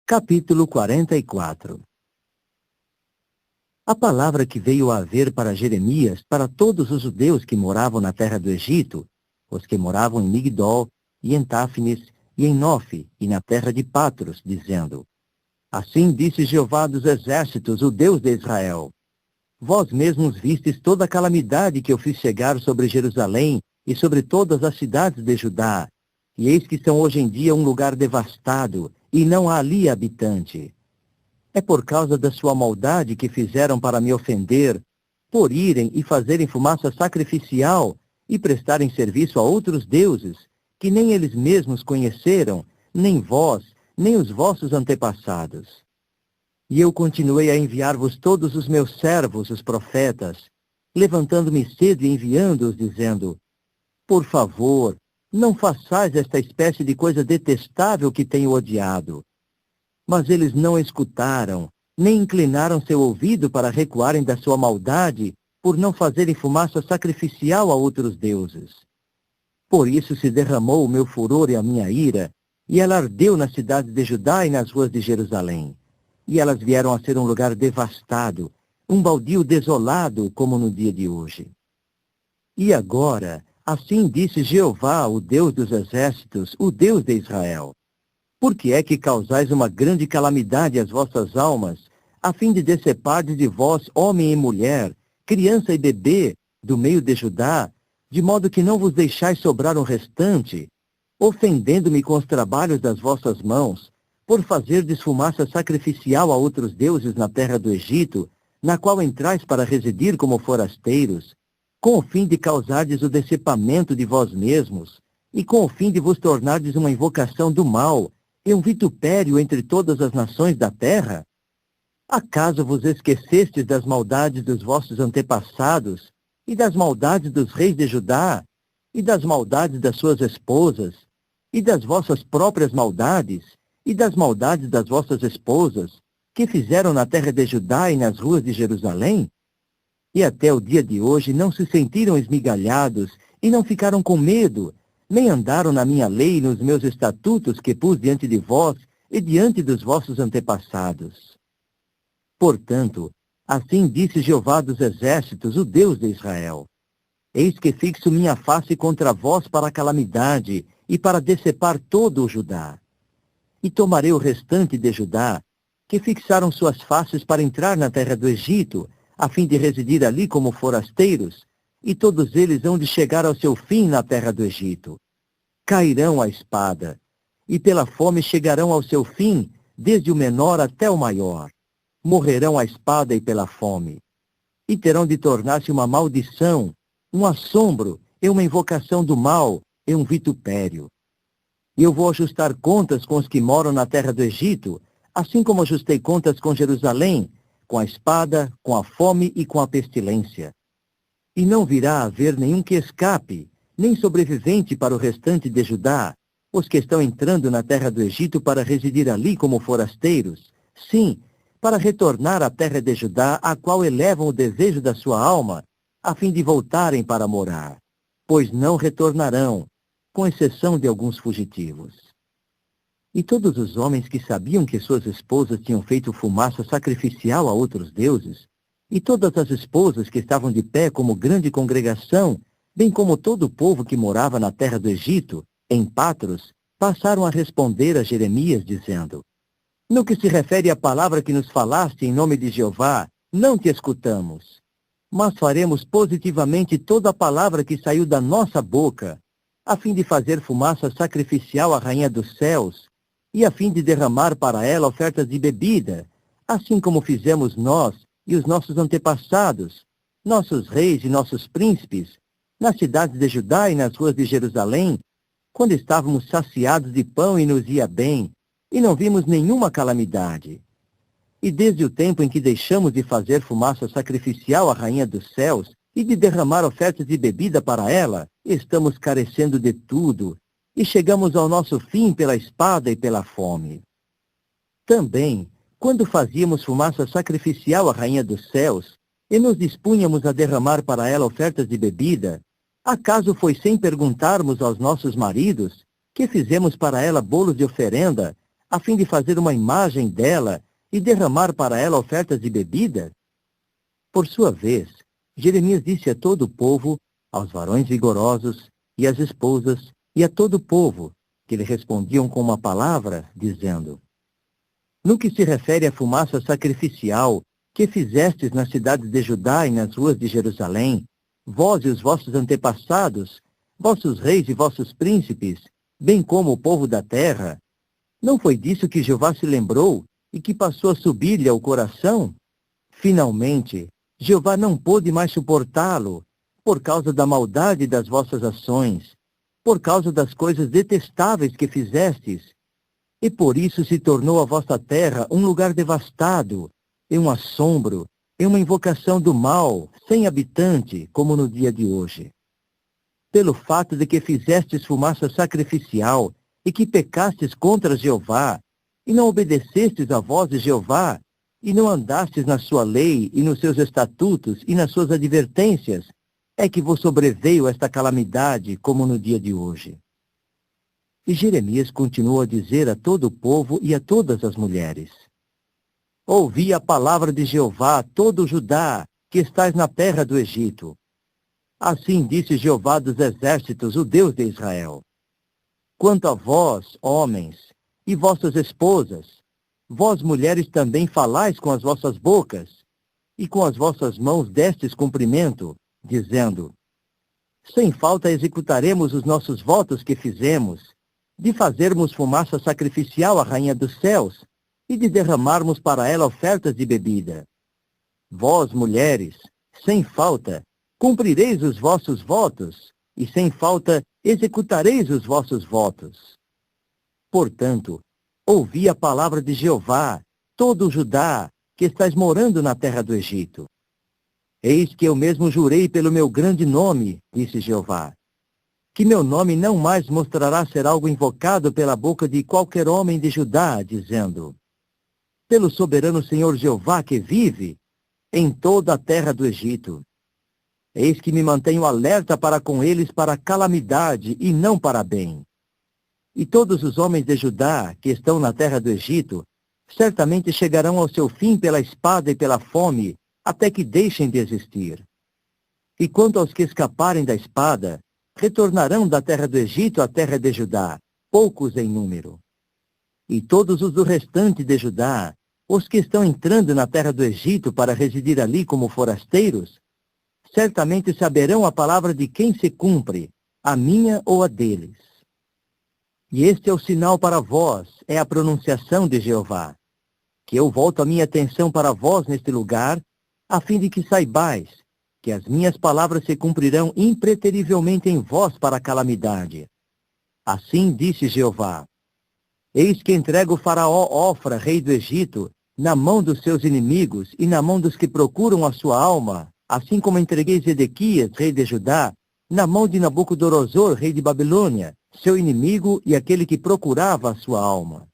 Capítulo 44. A palavra que veio a haver para Jeremias, para todos os judeus que moravam na terra do Egito, os que moravam em Migdol, e em Táfnis, e em Nofe, e na terra de Patros, dizendo: Assim disse Jeová dos exércitos, o Deus de Israel: Vós mesmos vistes toda a calamidade que eu fiz chegar sobre Jerusalém e sobre todas as cidades de Judá, e eis que são hoje em dia um lugar devastado, e não há ali habitante. É por causa da sua maldade que fizeram para me ofender, por irem e fazerem fumaça sacrificial e prestarem serviço a outros deuses, que nem eles mesmos conheceram, nem vós, nem os vossos antepassados. E eu continuei a enviar-vos todos os meus servos, os profetas, levantando-me cedo e enviando-os, dizendo: Por favor, não façais esta espécie de coisa detestável que tenho odiado. Mas eles não escutaram, nem inclinaram seu ouvido para recuarem da sua maldade, por não fazerem fumaça sacrificial a outros deuses. Por isso se derramou o meu furor e a minha ira, e ela ardeu nas cidades de Judá e nas ruas de Jerusalém. E elas vieram a ser um lugar devastado, um baldio desolado, como no dia de hoje. E agora, assim disse Jeová, o Deus dos exércitos, o Deus de Israel: Por que é que causais uma grande calamidade às vossas almas, a fim de decepardes de vós homem e mulher, criança e bebê, do meio de Judá, de modo que não vos deixais sobrar um restante, ofendendo-me com os trabalhos das vossas mãos, por fazerdes fumaça sacrificial a outros deuses na terra do Egito, na qual entrais para residir como forasteiros, com o fim de causardes o decepamento de vós mesmos, e com o fim de vos tornardes uma invocação do mal, e um vitupério entre todas as nações da terra? Acaso vos esquecestes das maldades dos vossos antepassados, e das maldades dos reis de Judá, e das maldades das suas esposas, e das vossas próprias maldades, e das maldades das vossas esposas, que fizeram na terra de Judá e nas ruas de Jerusalém? E até o dia de hoje não se sentiram esmigalhados, e não ficaram com medo, nem andaram na minha lei e nos meus estatutos que pus diante de vós e diante dos vossos antepassados. Portanto, assim disse Jeová dos exércitos, o Deus de Israel: Eis que fixo minha face contra vós para a calamidade e para decepar todo o Judá. E tomarei o restante de Judá, que fixaram suas faces para entrar na terra do Egito, a fim de residir ali como forasteiros, e todos eles hão de chegar ao seu fim na terra do Egito. Cairão à espada, e pela fome chegarão ao seu fim, desde o menor até o maior. Morrerão à espada e pela fome. E terão de tornar-se uma maldição, um assombro, e uma invocação do mal, e um vitupério. E eu vou ajustar contas com os que moram na terra do Egito, assim como ajustei contas com Jerusalém, com a espada, com a fome e com a pestilência. E não virá a haver nenhum que escape, nem sobrevivente para o restante de Judá, os que estão entrando na terra do Egito para residir ali como forasteiros, sim, para retornar à terra de Judá, a qual elevam o desejo da sua alma, a fim de voltarem para morar, pois não retornarão, com exceção de alguns fugitivos. E todos os homens que sabiam que suas esposas tinham feito fumaça sacrificial a outros deuses, e todas as esposas que estavam de pé como grande congregação, bem como todo o povo que morava na terra do Egito, em Patros, passaram a responder a Jeremias, dizendo: No que se refere à palavra que nos falaste em nome de Jeová, não te escutamos. Mas faremos positivamente toda a palavra que saiu da nossa boca, a fim de fazer fumaça sacrificial à Rainha dos Céus, e a fim de derramar para ela ofertas de bebida, assim como fizemos nós e os nossos antepassados, nossos reis e nossos príncipes, nas cidades de Judá e nas ruas de Jerusalém, quando estávamos saciados de pão e nos ia bem, e não vimos nenhuma calamidade. E desde o tempo em que deixamos de fazer fumaça sacrificial à Rainha dos Céus e de derramar ofertas de bebida para ela, estamos carecendo de tudo, e chegamos ao nosso fim pela espada e pela fome. Também, quando fazíamos fumaça sacrificial à Rainha dos Céus, e nos dispunhamos a derramar para ela ofertas de bebida, acaso foi sem perguntarmos aos nossos maridos, que fizemos para ela bolos de oferenda, a fim de fazer uma imagem dela e derramar para ela ofertas de bebida? Por sua vez, Jeremias disse a todo o povo, aos varões vigorosos, e às esposas, e a todo o povo, que lhe respondiam com uma palavra, dizendo: No que se refere à fumaça sacrificial que fizestes nas cidades de Judá e nas ruas de Jerusalém, vós e os vossos antepassados, vossos reis e vossos príncipes, bem como o povo da terra, não foi disso que Jeová se lembrou e que passou a subir-lhe ao coração? Finalmente, Jeová não pôde mais suportá-lo, por causa da maldade das vossas ações, por causa das coisas detestáveis que fizestes, e por isso se tornou a vossa terra um lugar devastado, e um assombro, e uma invocação do mal, sem habitante, como no dia de hoje. Pelo fato de que fizestes fumaça sacrificial, e que pecastes contra Jeová, e não obedecestes à voz de Jeová, e não andastes na sua lei, e nos seus estatutos, e nas suas advertências, é que vos sobreveio esta calamidade, como no dia de hoje. E Jeremias continuou a dizer a todo o povo e a todas as mulheres: Ouvi a palavra de Jeová, todo o Judá, que estais na terra do Egito. Assim disse Jeová dos exércitos, o Deus de Israel: Quanto a vós, homens, e vossas esposas, vós mulheres também falais com as vossas bocas, e com as vossas mãos destes cumprimento, dizendo: Sem falta executaremos os nossos votos que fizemos, de fazermos fumaça sacrificial à Rainha dos Céus, e de derramarmos para ela ofertas de bebida. Vós, mulheres, sem falta, cumprireis os vossos votos, e sem falta executareis os vossos votos. Portanto, ouvi a palavra de Jeová, todo o Judá, que estais morando na terra do Egito. Eis que eu mesmo jurei pelo meu grande nome, disse Jeová, que meu nome não mais mostrará ser algo invocado pela boca de qualquer homem de Judá, dizendo: Pelo soberano Senhor Jeová que vive em toda a terra do Egito. Eis que me mantenho alerta para com eles para calamidade e não para bem. E todos os homens de Judá que estão na terra do Egito certamente chegarão ao seu fim pela espada e pela fome, até que deixem de existir. E quanto aos que escaparem da espada, retornarão da terra do Egito à terra de Judá, poucos em número. E todos os do restante de Judá, os que estão entrando na terra do Egito para residir ali como forasteiros, certamente saberão a palavra de quem se cumpre, a minha ou a deles. E este é o sinal para vós, é a pronunciação de Jeová, que eu volto a minha atenção para vós neste lugar, a fim de que saibais que as minhas palavras se cumprirão impreterivelmente em vós para a calamidade. Assim disse Jeová: Eis que entrego o faraó Ofra, rei do Egito, na mão dos seus inimigos e na mão dos que procuram a sua alma, assim como entreguei Zedequias, rei de Judá, na mão de Nabucodonosor, rei de Babilônia, seu inimigo e aquele que procurava a sua alma.